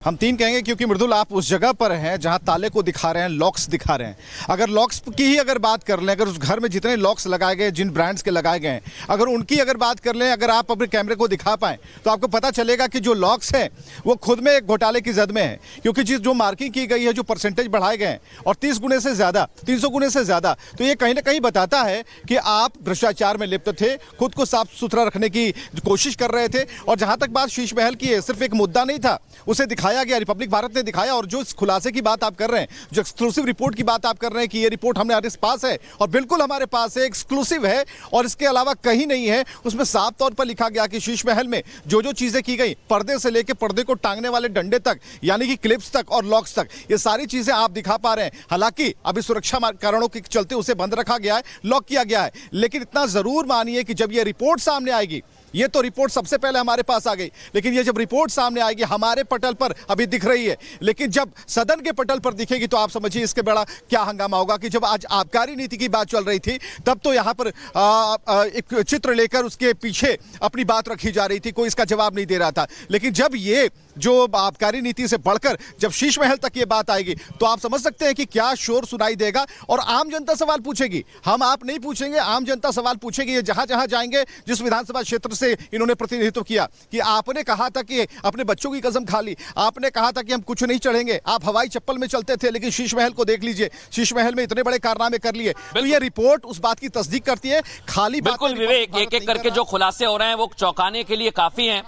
हम 3 कहेंगे क्योंकि मृदुल आप उस जगह पर हैं जहां ताले को दिखा रहे हैं, लॉक्स दिखा रहे हैं। अगर लॉक्स की ही अगर बात कर लें, अगर उस घर में जितने लॉक्स लगाए गए, जिन ब्रांड्स के लगाए गए हैं, अगर उनकी अगर बात कर लें, अगर आप अपने कैमरे को दिखा पाएं तो आपको पता चलेगा कि जो लॉक्स हैं वो खुद में एक घोटाले की जद में है। क्योंकि जो मार्किंग की गई है, जो परसेंटेज बढ़ाए गए हैं और 30 गुने से ज्यादा, 300 गुने से ज्यादा, तो ये कहीं ना कहीं बताता है कि आप भ्रष्टाचार में लिप्त थे, खुद को साफ सुथरा रखने की कोशिश कर रहे थे। और जहां तक बात शीश महल की है, सिर्फ एक मुद्दा नहीं था, उसे दिखाया गया, रिपब्लिक भारत ने दिखाया। और जो खुलासे की बात आप कर रहे हैं, जो एक्सक्लूसिव रिपोर्ट की बात आप कर रहे हैं कि ये रिपोर्ट हमारे पास है, और बिल्कुल हमारे पास है, एक्सक्लूसिव है और इसके अलावा कहीं नहीं है। उसमें साफ तौर पर लिखा गया कि शीश महल में जो जो चीजें की गई, पर्दे से लेकर पर्दे को टांगने वाले डंडे तक, यानी कि क्लिप्स तक और लॉक्स तक, ये सारी चीजें आप दिखा पा रहे हैं। हालांकि अभी सुरक्षा कारणों के चलते उसे बंद रखा गया है, लॉक किया गया है, लेकिन इतना जरूर मानिए कि जब ये रिपोर्ट सामने आएगी, ये तो रिपोर्ट सबसे पहले हमारे पास आ गई, लेकिन ये जब रिपोर्ट सामने आएगी, हमारे पटल पर अभी दिख रही है, लेकिन जब सदन के पटल पर दिखेगी तो आप समझिए इसके बड़ा क्या हंगामा होगा। कि जब आज आबकारी नीति की बात चल रही थी, तब तो यहां पर एक चित्र लेकर उसके पीछे अपनी बात रखी जा रही थी, कोई इसका जवाब नहीं दे रहा था। लेकिन जब ये जो आबकारी नीति से बढ़कर जब शीश महल तक ये बात आएगी, तो आप समझ सकते हैं कि क्या शोर सुनाई देगा। और आम जनता सवाल पूछेगी, हम आप नहीं पूछेंगे, आम जनता सवाल पूछेगी। ये जहां जहां जाएंगे, जिस विधानसभा क्षेत्र से इन्होंने प्रतिनिधित्व किया, कि आपने कहा था कि अपने बच्चों की कसम खा ली, आपने कहा था कि हम कुछ नहीं चढ़ेंगे, आप हवाई चप्पल में चलते थे, लेकिन शीश महल को देख लीजिए, शीश महल में इतने बड़े कारनामे कर लिए। तो ये रिपोर्ट उस बात की तस्दीक करती है। खाली बिल्कुल विवेक, एक एक करके जो खुलासे हो रहे हैं वो चौंकाने के लिए काफी हैं,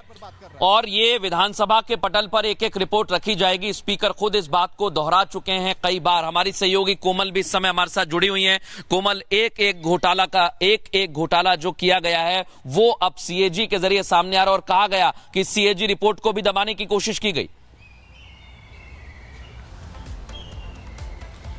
और ये विधानसभा के पटल पर एक एक रिपोर्ट रखी जाएगी। स्पीकर खुद इस बात को दोहरा चुके हैं कई बार। हमारी सहयोगी कोमल भी इस समय हमारे साथ जुड़ी हुई हैं। कोमल, एक एक घोटाला जो किया गया है वो अब सीएजी के जरिए सामने आ रहा है, और कहा गया कि सीएजी रिपोर्ट को भी दबाने की कोशिश की गई।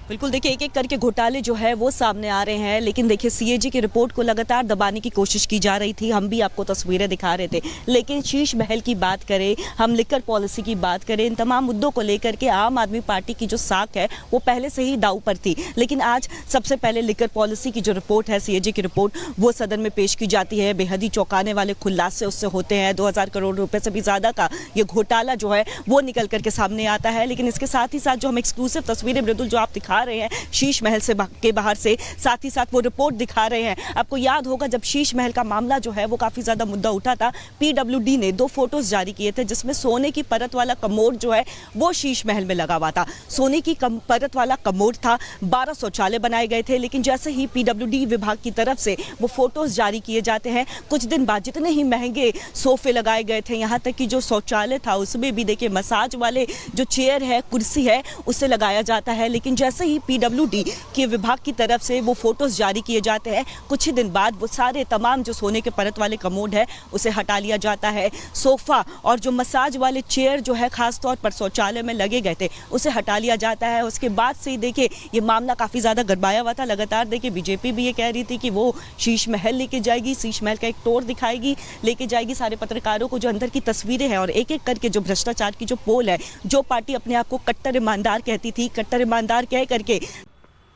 बिल्कुल, देखिए एक एक करके घोटाले जो है वो सामने आ रहे हैं, लेकिन देखिए सीएजी की रिपोर्ट को लगातार दबाने की कोशिश की जा रही थी। हम भी आपको तस्वीरें दिखा रहे थे, लेकिन शीश महल की बात करें, हम लिकर पॉलिसी की बात करें, इन तमाम मुद्दों को लेकर के आम आदमी पार्टी की जो साख है वो पहले से ही दांव पर थी। लेकिन आज सबसे पहले लिकर पॉलिसी की जो रिपोर्ट है, सीएजी की रिपोर्ट, वो सदन में पेश की जाती है। बेहद ही चौंकाने वाले खुलासे उससे होते हैं। 2000 करोड़ रुपए से भी ज्यादा का ये घोटाला जो है वो निकल करके सामने आता है। लेकिन इसके साथ ही साथ जो हम एक्सक्लूसिव तस्वीरें मृदुल जो आप दिखा रहे हैं शीश महल से के बाहर से, साथ ही साथ वो रिपोर्ट दिखा रहे हैं। आपको याद होगा जब शीश महल का मामला जो है वो काफी ज्यादा मुद्दा उठा था, पीडब्ल्यूडी ने 2 फोटोज जारी किए थे, जिसमें सोने की परत वाला कमोड जो है वो शीश महल में लगा हुआ था। सोने की परत वाला कमोड था, 12 शौचालय बनाए गए थे। लेकिन जैसे ही पीडब्ल्यूडी विभाग की तरफ से वो फोटोज जारी किए जाते हैं, कुछ दिन बाद जितने ही महंगे सोफे लगाए गए थे, यहाँ तक कि जो शौचालय था उसमें भी देखिए मसाज वाले जो चेयर है, कुर्सी है, उसे लगाया जाता है। लेकिन जैसे ही पीडब्ल्यूडी के विभाग की तरफ से वो फोटोज जारी किए जाते हैं, कुछ ही दिन बाद वो सारे तमाम जो सोने के परत वाले कमोड है उसे हटा लिया जाता है। सोफा और जो मसाज वाले चेयर जो है खास तौर पर शौचालय में लगे गए थे उसे हटा लिया जाता है। उसके बाद से ही देखिए ये मामला काफी ज्यादा गड़बड़ाया हुआ था। लगातार देखिए बीजेपी भी ये कह रही थी कि वो शीश महल लेके जाएगी, शीश महल का एक टूर दिखाएगी, लेके जाएगी सारे पत्रकारों को जो अंदर की तस्वीरें हैं। और एक एक करके जो भ्रष्टाचार की जो पोल है, जो पार्टी अपने आप को कट्टर ईमानदार कहती थी, कट्टर ईमानदार कह करके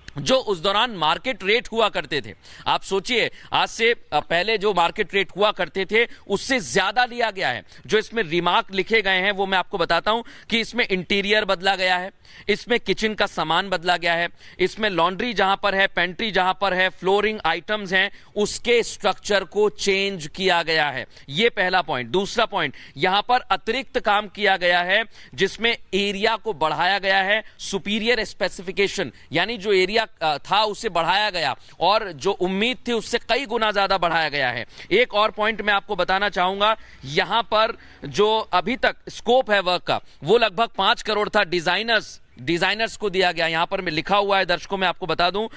जो उस दौरान मार्केट रेट हुआ करते थे, आप सोचिए आज से पहले जो मार्केट रेट हुआ करते थे उससे ज्यादा लिया गया है। जो इसमें रिमार्क लिखे गए हैं वो मैं आपको बताता हूं कि इसमें इंटीरियर बदला गया है, इसमें किचन का सामान बदला गया है, इसमें लॉन्ड्री जहां पर है, पेंट्री जहां पर है, फ्लोरिंग आइटम्स हैं, उसके स्ट्रक्चर को चेंज किया गया है। यह पहला पॉइंट। दूसरा पॉइंट, यहां पर अतिरिक्त काम किया गया है जिसमें एरिया को बढ़ाया गया है, सुपीरियर स्पेसिफिकेशन, यानी जो एरिया था उसे बढ़ाया गया और जो उम्मीद थी उससे कई गुना ज्यादा बढ़ाया गया है। एक और पॉइंट मैं आपको बताना चाहूंगा, यहां पर जो अभी तक स्कोप है वर्क का वो लगभग 5 करोड़ था। डिजाइनर्स को दिया गया, यहां पर मैं लिखा हुआ है दर्शकों, मैं आपको बता दूं,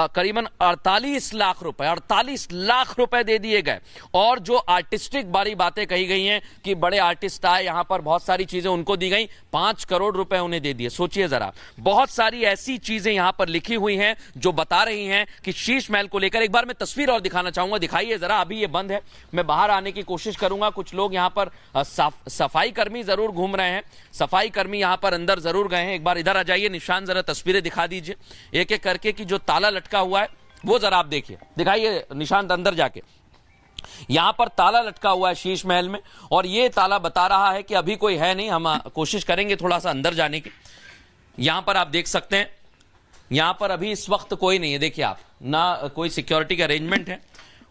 करीबन 48 लाख रुपए दे दिए गए। और जो आर्टिस्टिक बारी बातें कही गई हैं कि बड़े आर्टिस्ट आए, यहां पर बहुत सारी चीजें उनको दी गई, 5 करोड़ रुपए उन्हें दे दिए। सोचिए जरा, बहुत सारी ऐसी चीजें यहां पर लिखी हुई हैं जो बता रही हैं कि शीश महल को लेकर। एक बार मैं तस्वीर और दिखाना चाहूंगा, दिखाइए जरा। अभी ये बंद है, मैं बाहर आने की कोशिश करूंगा। कुछ लोग यहां पर सफाई कर्मी जरूर घूम रहे हैं, सफाई कर्मी यहां पर अंदर जरूर गए हैं। एक बार इधर आ जाइए निशान, जरा तस्वीरें दिखा दीजिए एक एक करके कि जो ताला लटका हुआ है वो जरा आप देखिए, दिखाइए निशांत अंदर जाके। यहां पर ताला लटका हुआ है शीश महल में, और ये ताला बता रहा है कि अभी कोई है नहीं। हम कोशिश करेंगे थोड़ा सा अंदर जाने की। यहां पर आप देख सकते हैं, यहां पर अभी इस वक्त कोई नहीं है। देखिए आप, ना कोई सिक्योरिटी का अरेंजमेंट है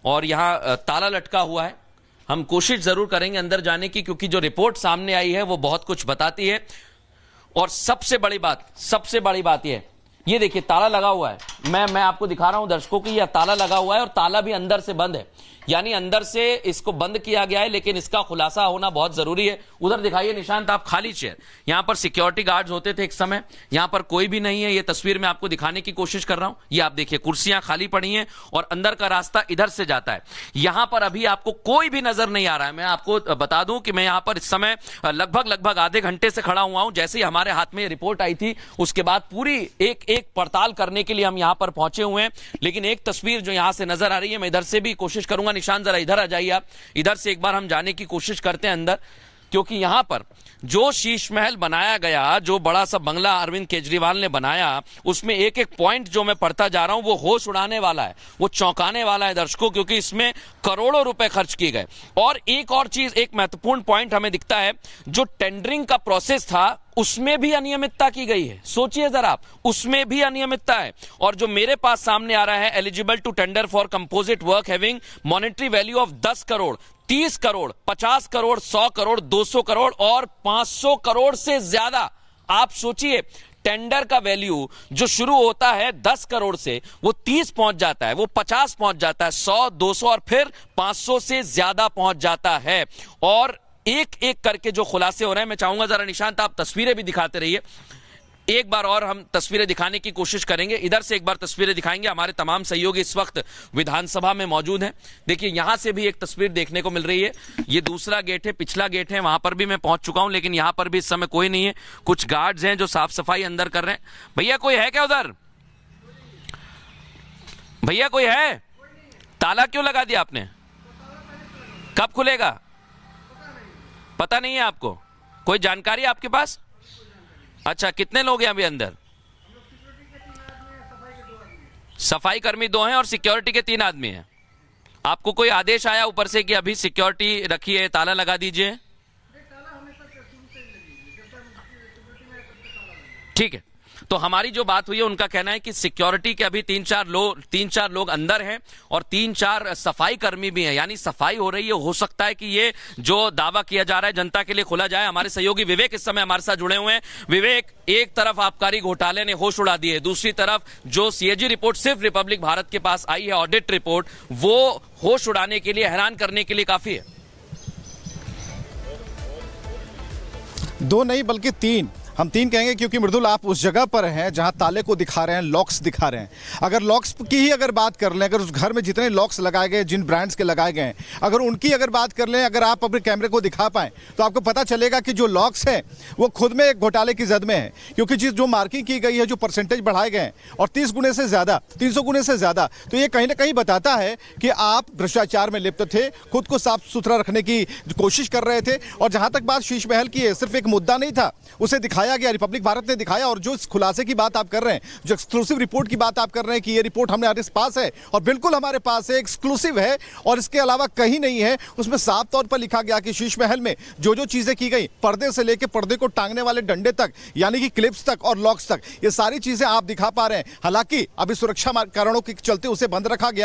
और यहां ताला लटका हुआ है। हम कोशिश जरूर करेंगे अंदर जाने की, क्योंकि जो रिपोर्ट सामने आई है वो बहुत कुछ बताती है। और सबसे बड़ी बात ये देखिए ताला लगा हुआ है। मैं आपको दिखा रहा हूं दर्शकों की, यह ताला लगा हुआ है और ताला भी अंदर से बंद है, यानी अंदर से इसको बंद किया गया है, लेकिन इसका खुलासा होना बहुत जरूरी है। उधर दिखाइए निशांत आप, खाली चेयर। यहां पर सिक्योरिटी गार्ड्स होते थे एक समय, यहां पर कोई भी नहीं है। ये तस्वीर मैं आपको दिखाने की कोशिश कर रहा हूं। ये आप देखिए कुर्सियां खाली पड़ी हैं और अंदर का रास्ता इधर से जाता है। यहां पर अभी आपको कोई भी नजर नहीं आ रहा है। मैं आपको बता दूं कि मैं यहां पर इस समय लगभग आधे घंटे से खड़ा हुआ हूं। जैसे ही हमारे हाथ में रिपोर्ट आई थी उसके बाद पूरी एक पड़ताल करने के लिए हम यहां पर पहुंचे हुए हैं। लेकिन एक तस्वीर जो यहां से नजर आ रही है, मैं इधर से भी कोशिश करूंगा। निशान इधर आ जाइए आप, इधर से एक बार हम जाने की कोशिश करते हैं अंदर, क्योंकि यहां पर जो शीश महल बनाया गया, जो बड़ा सा बंगला अरविंद केजरीवाल ने बनाया, उसमें एक एक पॉइंट जो मैं पढ़ता जा रहा हूं वो होश उड़ाने वाला है, वो चौंकाने वाला है दर्शकों, क्योंकि इसमें करोड़ों रुपए खर्च किए गए। और एक और चीज, एक महत्वपूर्ण पॉइंट हमें दिखता है, जो टेंडरिंग का प्रोसेस था उसमें भी अनियमितता की गई है। सोचिए जरा आप, उसमें भी अनियमितता है। और जो मेरे पास सामने आ रहा है, eligible to tender for composite work having monetary value of 10 crore, 30 crore, 50 crore, 100 crore, 200 crore और 500 करोड़ से ज्यादा। आप सोचिए, टेंडर का वैल्यू जो शुरू होता है 10 करोड़ से, वो 30 पहुंच जाता है, वो 50 पहुंच जाता है, 100, 200 और फिर 500 से ज्यादा पहुंच जाता है। और एक एक करके जो खुलासे हो रहे हैं, मैं चाहूंगा जरा निशांत आप तस्वीरें भी दिखाते रहिए। एक बार और हम तस्वीरें दिखाने की कोशिश करेंगे। इधर से एक बार तस्वीरें दिखाएंगे। हमारे तमाम सहयोगी इस वक्त विधानसभा में मौजूद हैं। देखिए यहां से भी एक तस्वीर देखने को मिल रही है। ये दूसरा गेट है, पिछला गेट है, वहां पर भी मैं पहुंच चुका हूं, लेकिन यहां पर भी इस समय कोई नहीं है। कुछ गार्ड्स हैं जो साफ सफाई अंदर कर रहे हैं। भैया कोई है क्या उधर? भैया कोई है? ताला क्यों लगा दिया आपने? कब खुलेगा? पता नहीं है आपको? कोई जानकारी आपके पास? अच्छा, कितने लोग हैं अभी अंदर? सफाई कर्मी 2 हैं और सिक्योरिटी के 3 आदमी हैं। आपको कोई आदेश आया ऊपर से कि अभी सिक्योरिटी रखिए, ताला लगा दीजिए? ठीक है, तो हमारी जो बात हुई है, उनका कहना है कि सिक्योरिटी के अभी 3-4 लोग अंदर हैं और 3-4 सफाई कर्मी भी हैं, यानी सफाई हो रही है। हो सकता है कि ये जो दावा किया जा रहा है जनता के लिए खुला जाए। हमारे सहयोगी विवेक इस समय हमारे साथ जुड़े हुए हैं। विवेक, एक तरफ आबकारी घोटाले ने होश उड़ा दिए, दूसरी तरफ जो सीएजी रिपोर्ट सिर्फ रिपब्लिक भारत के पास आई है, ऑडिट रिपोर्ट, वो होश उड़ाने के लिए, हैरान करने के लिए काफी है। 2 नहीं बल्कि 3, हम 3 कहेंगे, क्योंकि मृदुल आप उस जगह पर हैं जहां ताले को दिखा रहे हैं, लॉक्स दिखा रहे हैं। अगर लॉक्स की ही अगर बात कर लें, अगर उस घर में जितने लॉक्स लगाए गए, जिन ब्रांड्स के लगाए गए हैं, अगर उनकी अगर बात कर लें, अगर आप अपने कैमरे को दिखा पाएं, तो आपको पता चलेगा कि जो लॉक्स हैं वो खुद में एक घोटाले की जद में है। क्योंकि जो मार्किंग की गई है, जो परसेंटेज बढ़ाए गए हैं, और 30 गुने से ज़्यादा, 300 गुने से ज़्यादा, तो ये कहीं ना कहीं बताता है कि आप भ्रष्टाचार में लिप्त थे, खुद को साफ सुथरा रखने की कोशिश कर रहे थे। और जहां तक बात शीश महल की है, सिर्फ एक मुद्दा नहीं था, उसे दिखाया गया, रिपब्लिक भारत ने दिखाया। और जो इस खुलासे की बात आप कर रहे हैं, जो एक्सक्लूसिव रिपोर्ट की बात आप कर रहे हैं कि ये रिपोर्ट हमारे पास है, और बिल्कुल हमारे पास है, एक्सक्लूसिव है, और इसके अलावा कहीं नहीं है। उसमें साफ तौर पर लिखा गया कि शीश महल में जो जो चीजें की गई, पर्दे से लेकर पर्दे को टांगने वाले डंडे तक, यानी कि क्लिप्स तक और लॉक्स तक, ये सारी चीजें आप दिखा पा रहे हैं। हालांकि अभी सुरक्षा कारणों के चलते उसे बंद रखा गया।